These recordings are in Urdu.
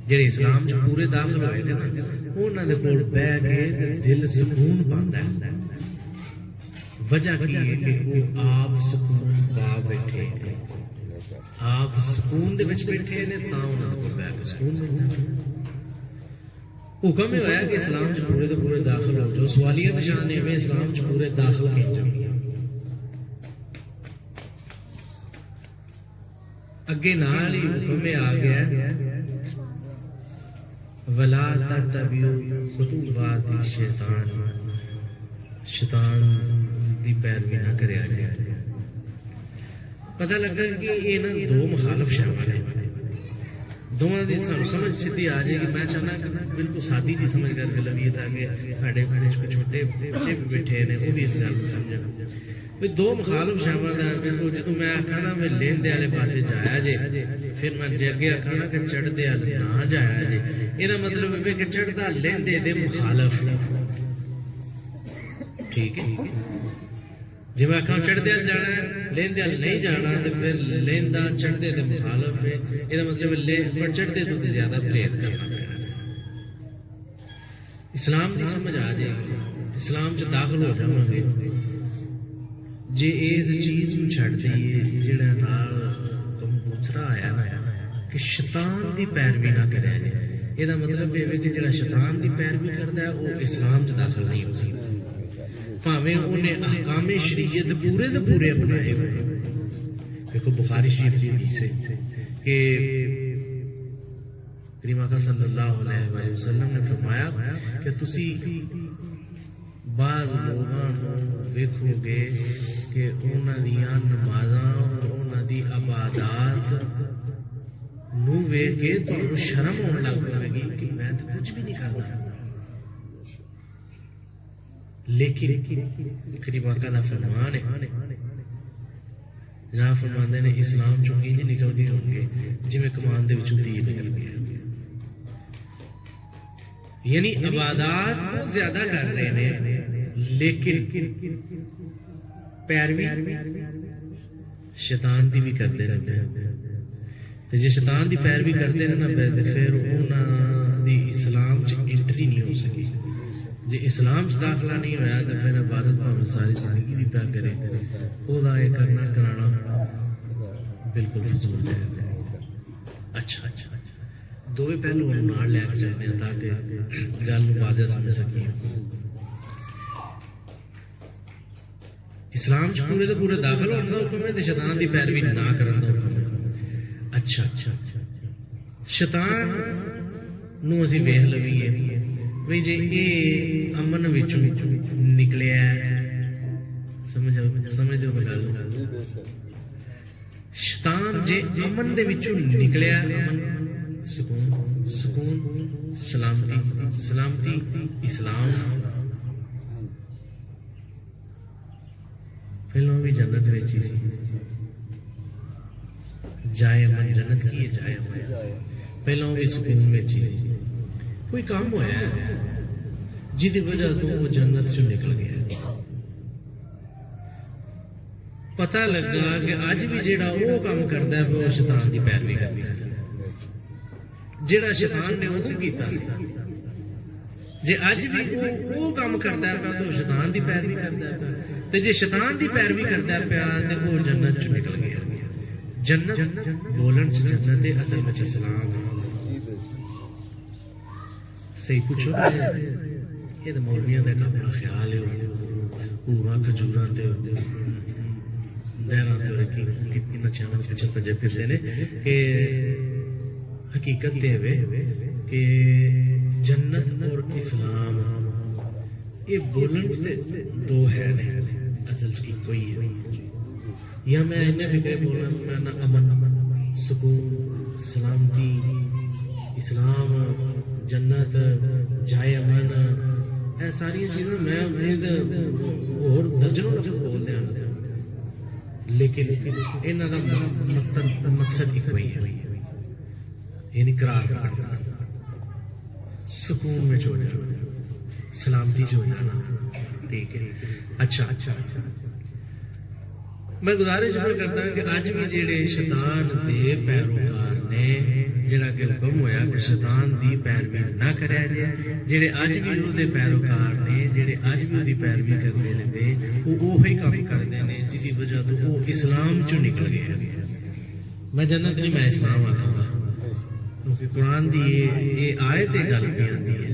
جڑے اسلام چ پورے داخل ہوئے نے نا انہاں دے کول بیٹھ کے دل سکون پاندا ہے. وجہ کی ہے کہ وہ آپ سکون پا بیٹھے ہیں, آپ سکون دے وچ بیٹھے نے تاں انہاں دے کول بیٹھ کے سکون ملدا ہے. حکم یہ ہوا کہ اسلام چ پورے تو پورے داخل ہو جو. سوالیہ نشان ہے اسلام چ پورے داخل کیتے اگے نال ہی حکم آ گیا ولا تتبعوا خطوات الشیطان, شیطان دی پیروی نہ کریا جائے. پتہ لگا کہ یہ نا دو مخالف شامل ہیں, دونوں کی سمجھ سیدھی آ جائے گی. میں چاہنا بالکل سادی جی سمجھ کر کے لویے تاکہ سارے چھوٹے بچے بھی بیٹھے ہیں وہ بھی اس گل کو سمجھنا. دو مخالف شامل ہیں. جدو میں آخا نا میں لیندے والے پاسے جایا جے, پھر میں اگے آخا نا کہ چڑھدے والے نہ جایا جے, یہ مطلب ہے کہ چڑھتا لیندے دے مخالف. ٹھیک ہے, جی میں آخا چڑھدے والے جانا ہے لیندے والے نہیں جانا تو پھر لیندا چڑھدے دے مخالف ہے. یہ مطلب چڑھدے تو زیادہ پرہیز کرنا پڑنا. اسلام کی سمجھ آ جائے گی, اسلام چ داخل ہو جاؤں گے جی اس چیز کو چھڑ دئیے جڑا نال دوسرا آیا نا کہ شیطان دی پیروی نہ کرے. یہ مطلب یہ کہ جڑا شیطان دی پیروی کرتا ہے وہ اسلام چ داخل نہیں ہو سکتا بھاویں انہیں احکام شریعت پورے دے پورے اپنائے ہوئے. دیکھو بخاری شریف کی حدیث ہے کہ کریم آقا صلی اللہ علیہ وسلم نے فرمایا کہ تسی بعض لوگوں ویکھو گے کہ انہاں دیاں نمازاں اور انہاں دی عبادات نو ویکھ کے تانوں شرم ہون لگ پے گی کہ میں تو کچھ بھی نہیں کرتا. لیکن کریم آقا دا فرمان ہے, جناب فرماندے نے اسلام چوں انج نکل گئے ہوں گے جویں کمان دے وچوں تیر نکل گیا. یعنی عبادات بہت زیادہ کر رہے ہیں لیکن پیروی شیطان دی بھی کرتے رہتے ہیں. جی شیطان دی پیروی کرتے رہنا پھر انہاں دی اسلام چ انٹری نہیں ہو سکی. جی اسلام چ داخلہ نہیں ہویا تو پھر عبادت بھاویں ساری زندگی بھی پیا کرے وہ یہ کرنا کرانا بالکل فضول ہے. اچھا اچھا دوویں پہلو نال لے کے چلنے تاکہ گل واضح سمجھ سکیں. اسلام چ پورے تو پورے داخل ہونے کا حکم ہے تو شیطان دی پیروی نہ کرن دا حکم ہے. اچھا اچھا شیطان نو اسی ویکھ لویے بھئی جے یہ امن وچوں نکلیا سمجھو گل. شیطان جے امن دے وچوں نکلیا, امن سکون سکون سلامتی سلامتی اسلام پہلوں بھی جنت ویچی سی جائے امن جنت کی جائے امن پہلوں بھی سکون ویچی سی. کوئی کام ہوا ہے جی وجہ تو وہ جنت چ نکل گیا. پتہ لگا کہ اج بھی جیڑا وہ کام کرتا ہے وہ شیطان دی پیروی کرتا ہے جیڑا شیطان نے ادھر کیتا سی. جی اج بھی وہ کام کرتا ہے تو شیطان دی پیروی کرتا ہے تے جے شیطان دی پیروی کرتا ہے پیا تے وہ جنت چ نکل گیا. جنت بولن سے جنت اصل میں اسلام ہے. صحیح پوچھو یہ تو مولویاں کا اپنا خیال ہے پورا کھجوراں تے نہراں تے کتنا چاول پیچھے پجے پھرتے ہیں کہ حقیقت یہ کہ جنت اور اسلام یہ بولن سے دو ہے اصل کی کوئی ہے. یا میں ایسے فکرے بولنا میں نہ امن سکون سلامتی اسلام جنت جائے امن یہ ساری چیزیں میں اور درجنوں لفظ بولتے ہیں لیکن انہاں دا مقصد ایک ہی ہے یعنی قرار کرنا سکون میں جو جانا سلامتی جو جانا. ٹھیک ہے. اچھا میں گزارش کرتا ہوں کہ اج بھی جڑے شیطان دے پیروکار نے ਜਿਹੜਾ ਕਿ ਹੁਕਮ ਹੋਇਆ کہ ਸ਼ੈਤਾਨ ਦੀ ਪੈਰਵੀ نہ کریا جائے. ਜਿਹੜੇ ਅੱਜ ਵੀ ਉਹਦੇ ਪੈਰੋਕਾਰ ਨੇ, ਜਿਹੜੇ ਅੱਜ ਵੀ ਉਹਦੀ ਪੈਰਵੀ ਕਰਦੇ ਨੇ, ਉਹ ਉਹੀ ਕੰਮ ਕਰਦੇ ਨੇ ਜਿਹਦੀ ਵਜ੍ਹਾ ਤੋਂ ਉਹ اسلام ਚੋਂ ਨਿਕਲ ਗਏ. میں جنت نہیں، میں اسلام آتا ہوں، کیونکہ قرآن دی یہ آیت گل کی آتی ہے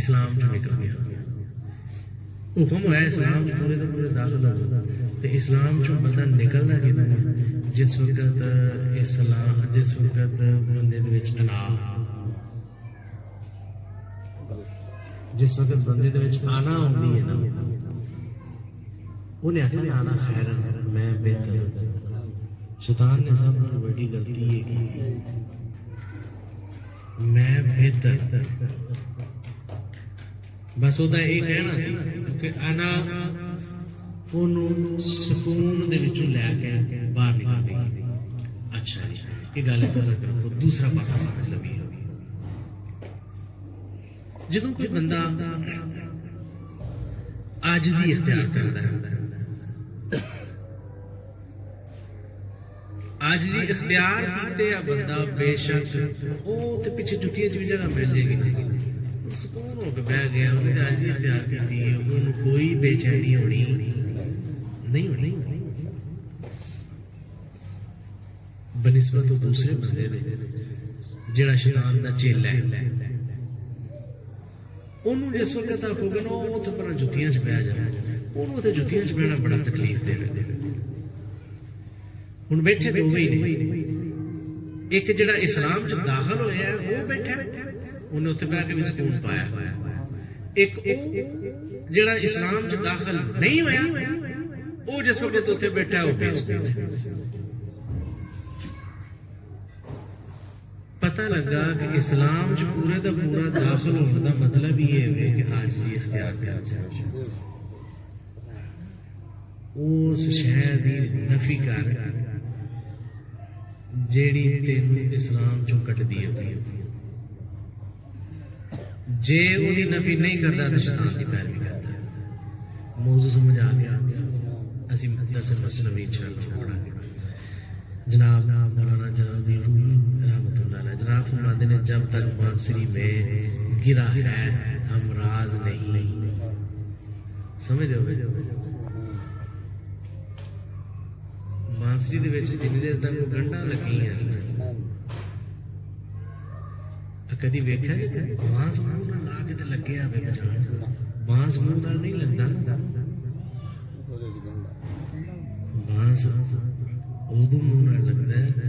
اسلام جو نکل گیا. حکم ہوا اسلام چ پورے پورے داخل ہو، تو اسلام چ بندہ نکلنا کتوں جس وقت اسلام، جس وقت بندے دے وچ انا، جس وقت بندے دے وچ آنا آتی ہے نا، انہیں آخر آنا خیر میں بہتر. شیطان نے سب سے بڑی غلطی یہ کی میں بہتر، بس وہ یہ کہنا سی کہ انا سکون دے وچوں لے کے باہر نکل گئی. اچھا جی یہ گل تو دوسرا پاسا سمجھ لوی. جدوں کوئی بندہ عاجزی اختیار کرتا ہے، عاجزی اختیار کیتے یا بندہ بے شک وہ تے پیچھے جتیاں چ بھی جگہ مل جائے گی، سکون ہو کے بہ گیا، انہیں عاجزی اختیار کی، انہوں کوئی بے چینی ہونی نہیں ہونی بنسبت دوسرے بندے دے جڑا شیطان دا چیلا ہے. انہوں جس وقت آکھو گے نا وہ تے پر جتیاں چ بہ جانا، انہوں تے جتیاں چ بہنا بڑا تکلیف دے رہے. ہوں بیٹھے دو ہی نہیں، ایک جڑا اسلام چ داخل ہوا ہے وہ بیٹھا، انہیں اتنے بہ کے بھی سکون پایا. ایک جڑا اسلام چ داخل نہیں ہوا وہ جس وقت اتنے بیٹھا وہ بے سکون. پتہ لگا کہ اسلام چ پورے دا پورا داخل ہونے کا مطلب یہ ہے کہ عاجزی اختیار کر جائے، اس شے دی نفی کر جیڑی تینوں اسلام چوں کٹ دی ہوئی. جے وہ دی نفی نہیں کرتا تو شیطان دی پیروی کرتا ہے. موضوع سمجھ آ گیا؟ اسی درس مثنوی انشاءاللہ پڑھا گے. جناب مولانا جناب دی رحمۃ اللہ علیہ جناب فرماتے ہیں جب تک بانسری میں گرا ہے ہم راز نہیں. سمجھ ہو بانسری دے وچ جنی دیر تک وہ گنڈا لگی ہیں کدی ویکھیا کہ بانس منہ نہ لا کے تے لگیا ہوے بجان، بانس منہ نال نہیں لگدا. بانس ادوں منہ نال لگدا ہے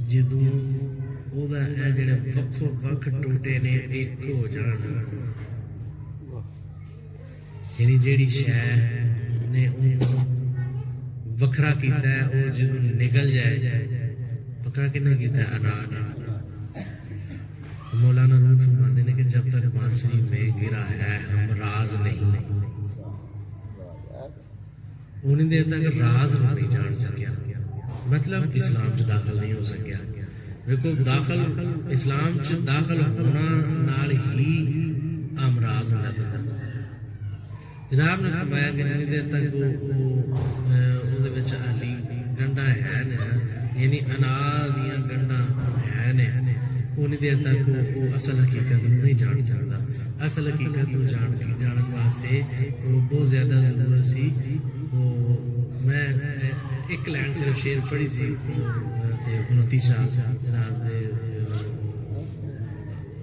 جدوں او دا اے جڑے وکھو وکھ ٹوٹے نے ایک ہو جان. یعنی جیڑی شے نے وکھرا کیتا ہے وہ جدوں نکل جائے. وکھرا کنے کیتا ہے؟ انا. مولانا روم فرماتے ہیں کہ جب تک بانسری میں گرا ہے ہم راز نہیں، انہیں دیر تک راز نہیں جان سکیا، مطلب اسلام چ داخل نہیں ہو سکیا. دیکھو داخل اسلام چ داخل ہونا نال ہی امراض ہو جاتا ہے. جناب نے فرمایا کہ جتنی دیر تک وہ علی گنڈا ہے نا، یعنی انا دیا گنڈا ہے نا، اونی دیر تک وہ اصل حقیقت نہیں جان سکتا. اصل حقیقت جان واسطے بہت زیادہ ضرورت سی. میں ایک لائن صرف شعر پڑھی سی 29 سال جناب دے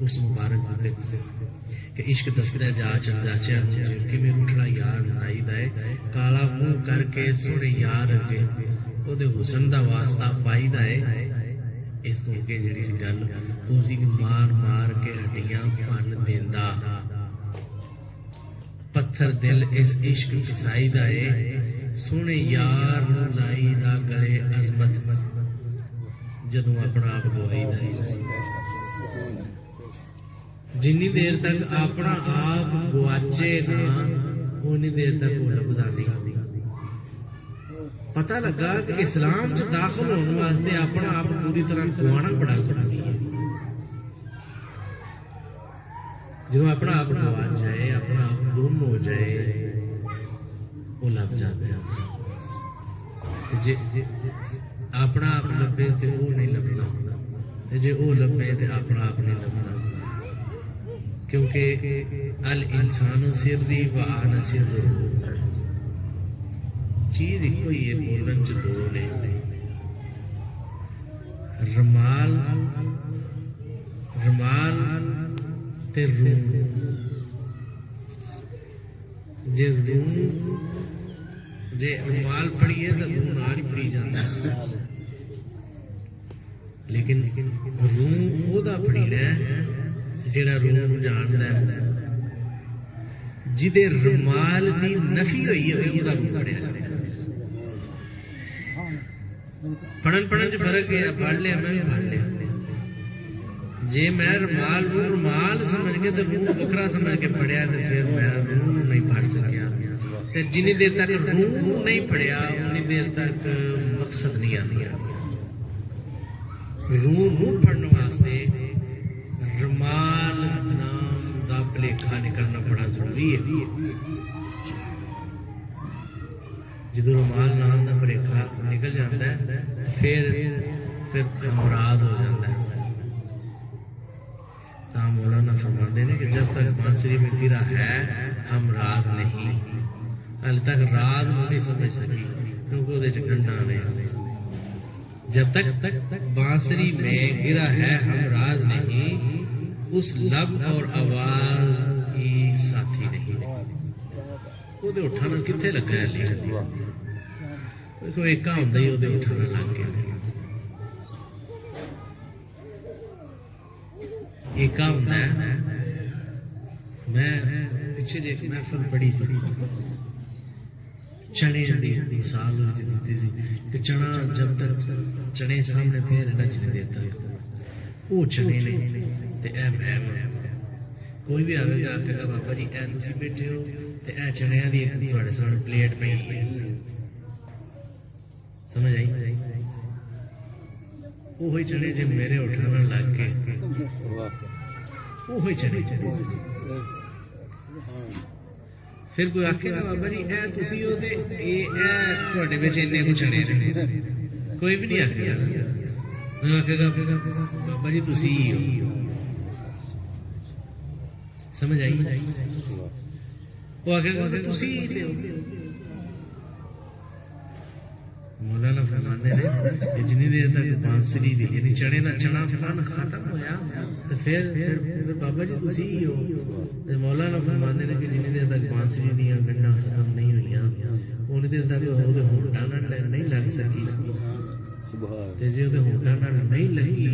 اس مبارک ہوتے کہ عشق دستا جا چل جاچیا کہ میں اٹھنا یار بنائی دے کالا منہ کر کے سونے یار اگے وہ دے حسن دا واسطہ پائی دے. اس تو اگے جڑی سی گل وہ سی مار مار کے ہڈیاں بن دیندا پتھر دل اس عشق پسائی دے سونے یار لائی دا گلے عظمت جدوں اپنا آپ گوائی دے. جنی دیر تک اپنا آپ گواچے نا اونی دیر تک وہ لبدا نہیں. پتہ لگا کہ اسلام چ داخل ہونے واسطے اپنا آپ پوری طرح گوانا بڑا ضروری ہے. جب اپنا آپ گوا جائے اپنا آپ گم ہو جائے وہ لب جاتا ہے. اپنا آپ لبے تو وہ نہیں لبتا. جے وہ لبے تو اپنا آپ نہیں لبنا، کیونکہ الانسان سری و انا سر، چیز ایک ہی ہے، بولن چ دو نے، رمال تے روم، جے روم جے رمال پڑھیے تو روم نال ہی پڑھی جاتا ہے، لیکن روم وہ پڑھینا ہے جڑا روم جاندا ہے، جدے رمال دی نفی ہوئی ہے وہ روم پڑھیا جاتا ہے۔ پڑھن چ فرق ہے، پڑھ لیا میں پڑھ لیا، جے میں رمال سمجھ کے تو روم بکرا سمجھ کے پڑھیا تو پھر میں روم نہیں پڑھ سکیا، جنی دیر تک روم نہیں پڑھیا انی دیر تک مقصد نہیں آتی۔ روم پڑھنے واسطے رمال نام دا بھلیکھا نکلنا بڑا ضروری ہے۔ جدو رمال نام دا بھلیکھا نکل جاتا ہے پھر امراض ہو جاتا ہے۔ تاں مولانا فرماتے ہیں کہ جب تک بانسری میں گرا ہے ہم راز نہیں، حال تک راز نہیں سمجھ سکی کیونکہ وہ کنڈا نہیں۔ جب تک بانسری میں گرا ہے ہم راز نہیں، اس لب اور آواز کی ساتھی نہیں۔ وہ اٹھانا کتنے لگا ہے لیکن ایک ہوں ہی وہ اٹھانا لگ گیا۔ ایک ہوں میں پیچھے جی ایک محفل پڑھی سی، چنے دی مثال دیتی سی کہ چنا جب تک چنے سامنے پہ رہنا جنہیں دیر تک وہ چنے نے تے اے میں کوئی بھی آگے گا کہ بابا جی اے تسی بیٹھے ہو تے اے چنیاں دی تھوڑے سامنے پلیٹ پہ ہی سمجھ آئی؟ وہی چنے جب میرے اٹھانا لگ کے وہی چنے پھر کوئی آکھے گا بابا جی اے تسی ہو تے اے تواڈے وچ اینے کچھ چنے نے، کوئی بھی نہیں آکھے گا، میں آکھے گا بابا جی تسی ہی ہو۔ سمجھ آئی؟ وہ آکھے گا تسی ہی ہو۔ مولانا فرماندے نے کہ جنی دیر تک بانسری دی یعنی چنے دا چنا فن ختم ہویا تو پھر بابا جی تسی ہی ہو۔ مولانا فرماندے نے کہ جنی دیر تک بانسری دیاں گنڈاں ختم نہیں ہوئیاں اونی دیر تک وہ ہونٹاں نال نہیں لگ سکی، تے جے وہ ہونٹاں نال نہیں لگی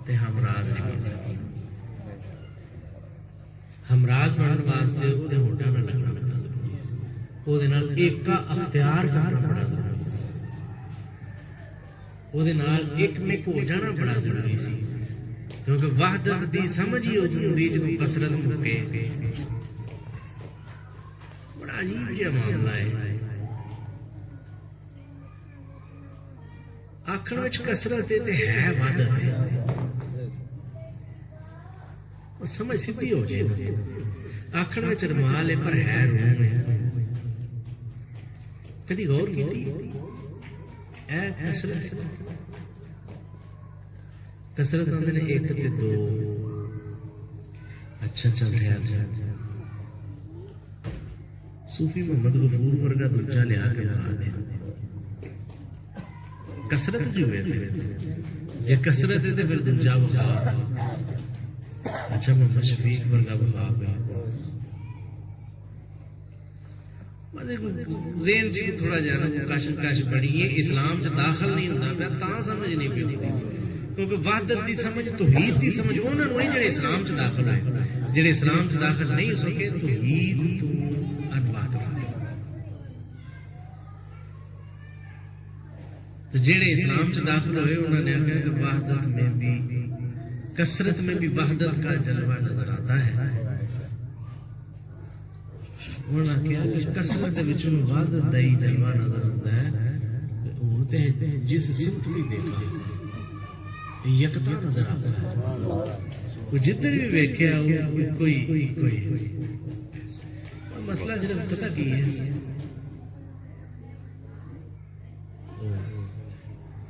تے ہمراز نہیں بن سکی۔ ہمراز بنن واسطے وہ ہونٹاں نال لگنا بڑا ضروری سی، وہ ایک کا اختیار کرنا بڑا ضروری سی، وہ ایک مک ہو جانا بڑا ضروری سی، کیونکہ وحدت دی سمجھ ہی ہوتی ہوتی جب کثرت مکے۔ بڑا عجیب جہا معاملہ ہے، آخر وچ کثرت ہے وحدت ہے، سمجھ سیدھی ہو جائے گا۔ آخر وچ رمال ہے پر ہے روم ہے، کدی غور کی کسرت آدھے نے ایک تے دو، اچھا چل رہا ہے۔ صوفی محمد غفور ورگا دوجا لیا کے بہا دے، کسرت جو ہے جے کسرت ہے تو پھر دوجا بہا، اچھا محمد شفیق ورگا بہا گیا۔ ذہن جی تھوڑا جانا کش پڑی ہے، اسلام چ داخل نہیں ہوتا پیا تاں سمجھ نہیں پی ہوتی، کیونکہ وحدت دی سمجھ توحید دی سمجھ انہاں نوں جڑے اسلام چ داخل ہوئے، جڑے اسلام چ داخل نہیں ہو سکے توحید تو انواقف ہیں، تو جڑے اسلام چ داخل ہوئے انہوں نے کہا کہ وحدت میں بھی کثرت میں بھی وحدت کا جلوہ نظر آتا ہے۔ انہوں نے کہا کہ کثرت وچ وحدت دا ہی جلوہ نظر آتا ہے، ہوتے ہیں جس سمت بھی دیکھا یکتا نظر آتا ہے، وہ جدھر بھی ویکھیا کوئی مسئلہ صرف پتہ کی ہے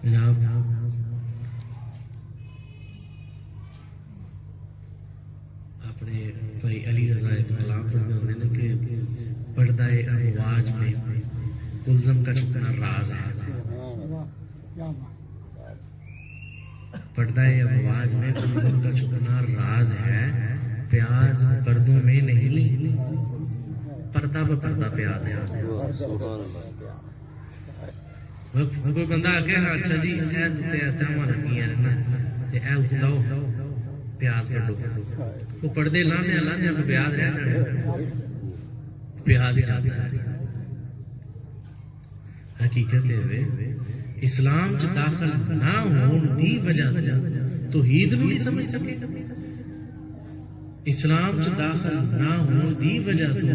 جناب، گلزم کا چھپنا راز ہے. پردہ افواج میں گلزم کا چھپنا راز ہے. پیاز پردوں میں نہیں، پردہ بپردہ پیاز ہے. کوئی بندہ آگے اچھا جی تہماں لگیاں لاؤ پیاز کٹو، وہ پردے لانے لانے پیاز رہ جانے، پیاز ہی جاتا ہے. حقیقت اسلام چ داخل نہ ہون دی وجہ توحید نو نہیں سمجھ سکے. اسلام چ داخل نہ ہون دی وجہ تو